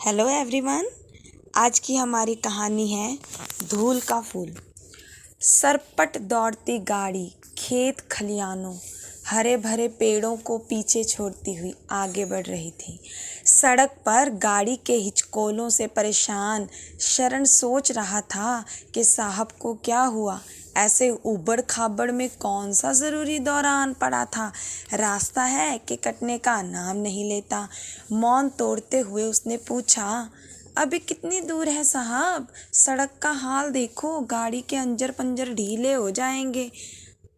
Hello everyone. आज की हमारी कहानी है धूल का फूल। सरपट दौड़ती गाड़ी खेत खलियानों हरे भरे पेड़ों को पीछे छोड़ती हुई आगे बढ़ रही थी। सड़क पर गाड़ी के हिचकोलों से परेशान शरण सोच रहा था कि साहब को क्या हुआ। ऐसे उबड़ खाबड़ में कौन सा ज़रूरी दौरान पड़ा था। रास्ता है कि कटने का नाम नहीं लेता। मौन तोड़ते हुए उसने पूछा, अभी कितनी दूर है साहब? सड़क का हाल देखो, गाड़ी के अंजर पंजर ढीले हो जाएंगे।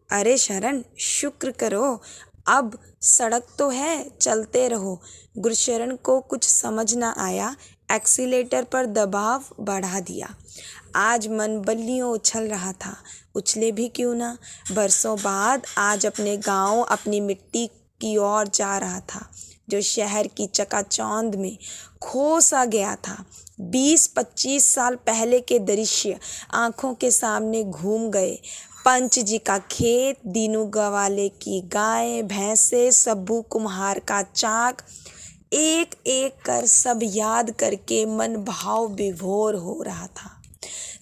अरे शरण, शुक्र करो, अब सड़क तो है, चलते रहो। गुरशरण को कुछ समझ न आया, एक्सीलेटर पर दबाव बढ़ा दिया। आज मन बल्लियों उछल रहा था। उछले भी क्यों ना, बरसों बाद आज अपने गांव, अपनी मिट्टी की ओर जा रहा था जो शहर की चकाचौंध में खो सा गया था। 20-25 साल पहले के दृश्य आंखों के सामने घूम गए। पंच जी का खेत, दीनू गवाले की गाय भैंसे, सब्बू कुम्हार का चाक, एक एक कर सब याद करके मन भाव विभोर हो रहा था।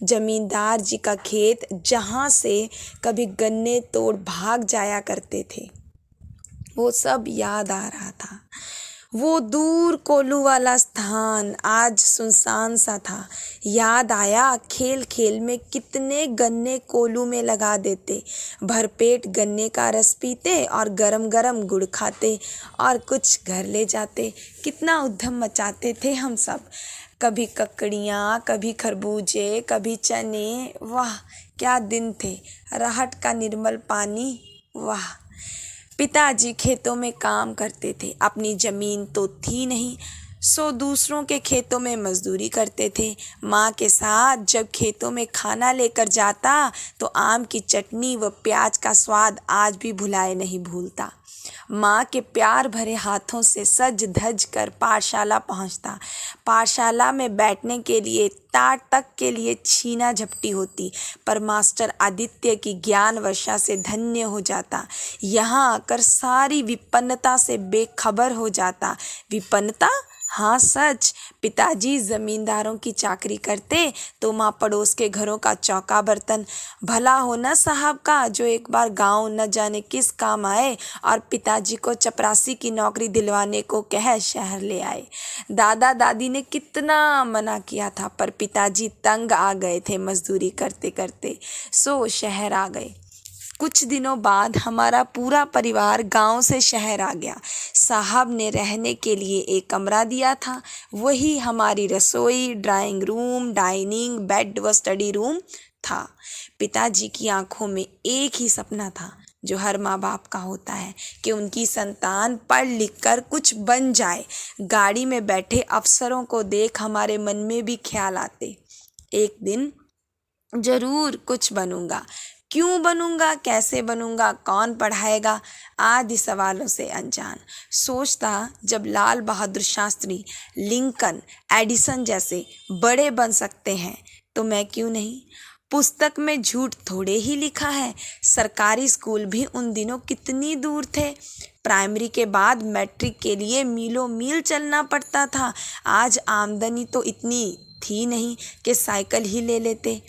जमींदार जी का खेत, जहाँ से कभी गन्ने तोड़ भाग जाया करते थे, वो सब याद आ रहा था। वो दूर कोल्हू वाला स्थान आज सुनसान सा था। याद आया खेल खेल में कितने गन्ने कोल्हू में लगा देते, भरपेट गन्ने का रस पीते और गरम गरम गुड़ खाते और कुछ घर ले जाते। कितना उद्यम मचाते थे हम सब। कभी ककड़ियाँ, कभी खरबूजे, कभी चने। वाह क्या दिन थे। राहत का निर्मल पानी। वाह। पिताजी खेतों में काम करते थे। अपनी जमीन तो थी नहीं, सो दूसरों के खेतों में मजदूरी करते थे। माँ के साथ जब खेतों में खाना लेकर जाता तो आम की चटनी व प्याज का स्वाद आज भी भुलाए नहीं भूलता। माँ के प्यार भरे हाथों से सज धज कर पाठशाला पहुँचता। पाठशाला में बैठने के लिए टाट तक के लिए छीना झपटी होती, पर मास्टर आदित्य की ज्ञान वर्षा से धन्य हो जाता। यहाँ आकर सारी विपन्नता से बेखबर हो जाता। विपन्नता? हाँ सच। पिताजी जमींदारों की चाकरी करते तो माँ पड़ोस के घरों का चौका बर्तन। भला हो ना साहब का, जो एक बार गांव न जाने किस काम आए और पिताजी को चपरासी की नौकरी दिलवाने को कह शहर ले आए। दादा दादी ने कितना मना किया था, पर पिताजी तंग आ गए थे मजदूरी करते करते, सो शहर आ गए। कुछ दिनों बाद हमारा पूरा परिवार गांव से शहर आ गया। साहब ने रहने के लिए एक कमरा दिया था। वही हमारी रसोई, ड्राइंग रूम, डाइनिंग, बेड व स्टडी रूम था। पिताजी की आंखों में एक ही सपना था, जो हर माँ बाप का होता है, कि उनकी संतान पढ़ लिख कर कुछ बन जाए। गाड़ी में बैठे अफसरों को देख हमारे मन में भी ख्याल आते, एक दिन जरूर कुछ बनूंगा। क्यों बनूंगा, कैसे बनूंगा, कौन पढ़ाएगा, आदि सवालों से अनजान। सोचता जब लाल बहादुर शास्त्री, लिंकन, एडिसन जैसे बड़े बन सकते हैं तो मैं क्यों नहीं। पुस्तक में झूठ थोड़े ही लिखा है। सरकारी स्कूल भी उन दिनों कितनी दूर थे। प्राइमरी के बाद मैट्रिक के लिए मीलों मील चलना पड़ता था। आज आमदनी तो इतनी थी नहीं कि साइकिल ही ले लेते।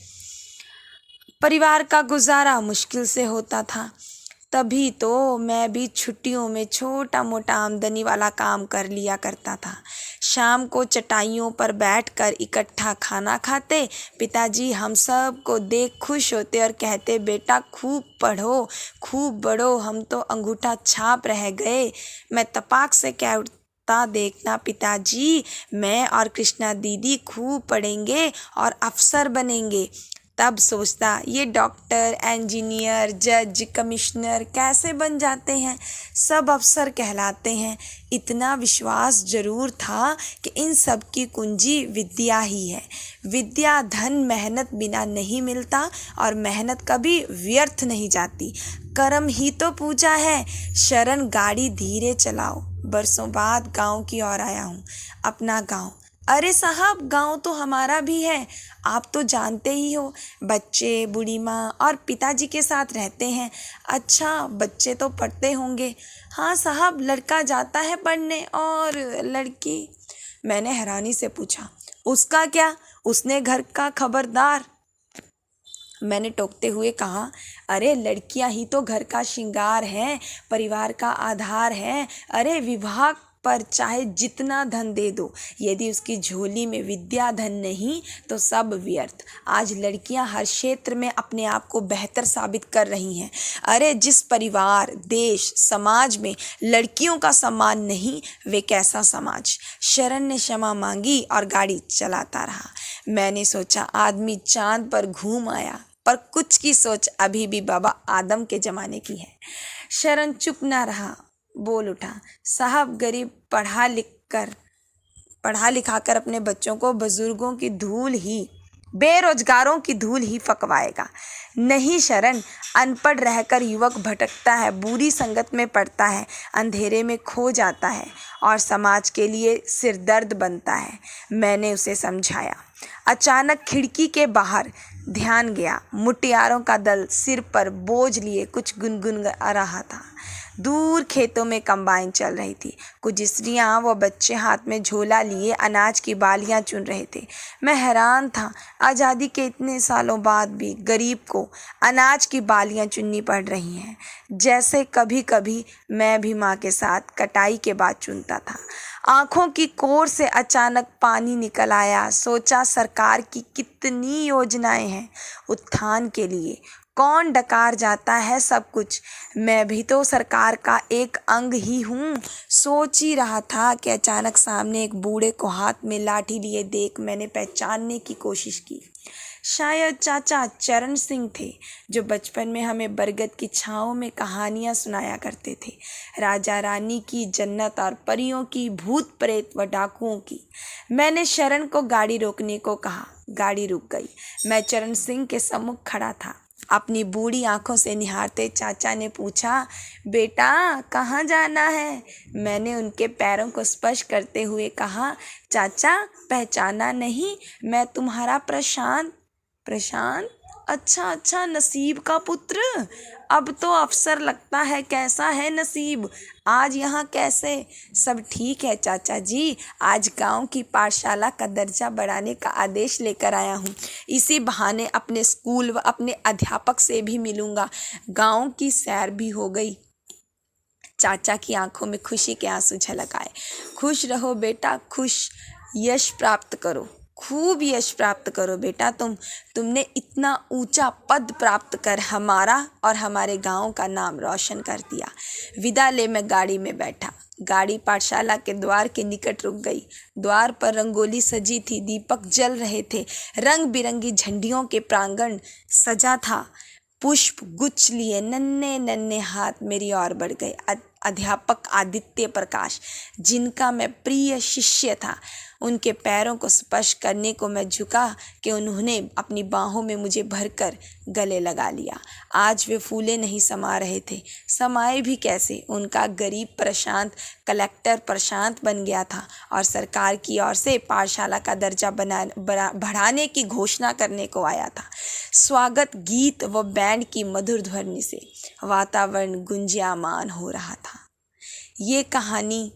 परिवार का गुजारा मुश्किल से होता था। तभी तो मैं भी छुट्टियों में छोटा मोटा आमदनी वाला काम कर लिया करता था। शाम को चटाइयों पर बैठकर इकट्ठा खाना खाते। पिताजी हम सब को देख खुश होते और कहते, बेटा खूब पढ़ो, खूब बढ़ो। हम तो अंगूठा छाप रह गए। मैं तपाक से कह उठता, देखना पिताजी, मैं और कृष्णा दीदी खूब पढ़ेंगे और अफसर बनेंगे। तब सोचता, ये डॉक्टर, इंजीनियर, जज, कमिश्नर कैसे बन जाते हैं, सब अफसर कहलाते हैं। इतना विश्वास जरूर था कि इन सब की कुंजी विद्या ही है। विद्या धन मेहनत बिना नहीं मिलता और मेहनत कभी व्यर्थ नहीं जाती। कर्म ही तो पूजा है। शरण, गाड़ी धीरे चलाओ। बरसों बाद गांव की ओर आया हूँ, अपना गांव। अरे साहब, गांव तो हमारा भी है, आप तो जानते ही हो। बच्चे, बूढ़ी माँ और पिताजी के साथ रहते हैं। अच्छा, बच्चे तो पढ़ते होंगे? हाँ साहब, लड़का जाता है पढ़ने और लड़की मैंने हैरानी से पूछा। उसका क्या, उसने घर का खबरदार, मैंने टोकते हुए कहा। अरे लड़कियां ही तो घर का श्रृंगार हैं, परिवार का आधार हैं। अरे विवाह पर चाहे जितना धन दे दो, यदि उसकी झोली में विद्या धन नहीं तो सब व्यर्थ। आज लड़कियां हर क्षेत्र में अपने आप को बेहतर साबित कर रही हैं। अरे जिस परिवार, देश, समाज में लड़कियों का सम्मान नहीं, वे कैसा समाज। शरण ने क्षमा मांगी और गाड़ी चलाता रहा। मैंने सोचा आदमी चांद पर घूम आया, पर कुछ की सोच अभी भी बाबा आदम के ज़माने की है। शरण चुप ना रहा, बोल उठा। साहब गरीब पढ़ा लिखाकर अपने बच्चों को बुजुर्गों की धूल ही, बेरोजगारों की धूल ही फकवाएगा। नहीं शरण, अनपढ़ रहकर युवक भटकता है, बुरी संगत में पड़ता है, अंधेरे में खो जाता है और समाज के लिए सिरदर्द बनता है। मैंने उसे समझाया। अचानक खिड़की के बाहर ध्यान गया। मुटियारों का दल सिर पर बोझ लिए कुछ गुनगुना रहा था। दूर खेतों में कंबाइन चल रही थी। कुछ स्त्रियां व बच्चे हाथ में झोला लिए अनाज की बालियां चुन रहे थे। मैं हैरान था, आज़ादी के इतने सालों बाद भी गरीब को अनाज की बालियां चुननी पड़ रही हैं, जैसे कभी कभी मैं भी माँ के साथ कटाई के बाद चुनता था। आंखों की कोर से अचानक पानी निकल आया। सोचा सरकार की कितनी योजनाएं हैं उत्थान के लिए, कौन डकार जाता है सब कुछ। मैं भी तो सरकार का एक अंग ही हूँ। सोच ही रहा था कि अचानक सामने एक बूढ़े को हाथ में लाठी लिए देख मैंने पहचानने की कोशिश की। शायद चाचा चरण सिंह थे, जो बचपन में हमें बरगद की छाँव में कहानियाँ सुनाया करते थे, राजा रानी की, जन्नत और परियों की, भूत प्रेत व डाकुओं की। मैंने शरण को गाड़ी रोकने को कहा। गाड़ी रुक गई। मैं चरण सिंह के सम्मुख खड़ा था। अपनी बूढ़ी आंखों से निहारते चाचा ने पूछा, बेटा कहाँ जाना है। मैंने उनके पैरों को स्पर्श करते हुए कहा, चाचा पहचाना नहीं, मैं तुम्हारा प्रशांत। प्रशांत? अच्छा, नसीब का पुत्र। अब तो अफसर लगता है। कैसा है नसीब, आज यहाँ कैसे? सब ठीक है चाचा जी। आज गांव की पाठशाला का दर्जा बढ़ाने का आदेश लेकर आया हूँ। इसी बहाने अपने स्कूल व अपने अध्यापक से भी मिलूँगा, गांव की सैर भी हो गई। चाचा की आंखों में खुशी के आंसू झलक आए। खुश रहो बेटा, खुश। यश प्राप्त करो, खूब यश प्राप्त करो बेटा। तुमने इतना ऊंचा पद प्राप्त कर हमारा और हमारे गांव का नाम रोशन कर दिया। विदा ले मैं गाड़ी में बैठा। गाड़ी पाठशाला के द्वार के निकट रुक गई। द्वार पर रंगोली सजी थी, दीपक जल रहे थे, रंग बिरंगी झंडियों के प्रांगण सजा था। पुष्प गुच्छ लिए नन्हे नन्हे हाथ मेरी ओर बढ़ गए। अध्यापक आदित्य प्रकाश, जिनका मैं प्रिय शिष्य था, उनके पैरों को स्पर्श करने को मैं झुका कि उन्होंने अपनी बाहों में मुझे भरकर गले लगा लिया। आज वे फूले नहीं समा रहे थे, समाए भी कैसे। उनका गरीब प्रशांत कलेक्टर प्रशांत बन गया था और सरकार की ओर से पाठशाला का दर्जा बढ़ाने की घोषणा करने को आया था। स्वागत गीत व बैंड की मधुर ध्वनि से वातावरण गुंजायमान हो रहा था। ये कहानी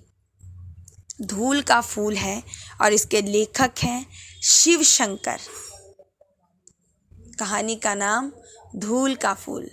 धूल का फूल है और इसके लेखक हैं शिव शंकर। कहानी का नाम धूल का फूल।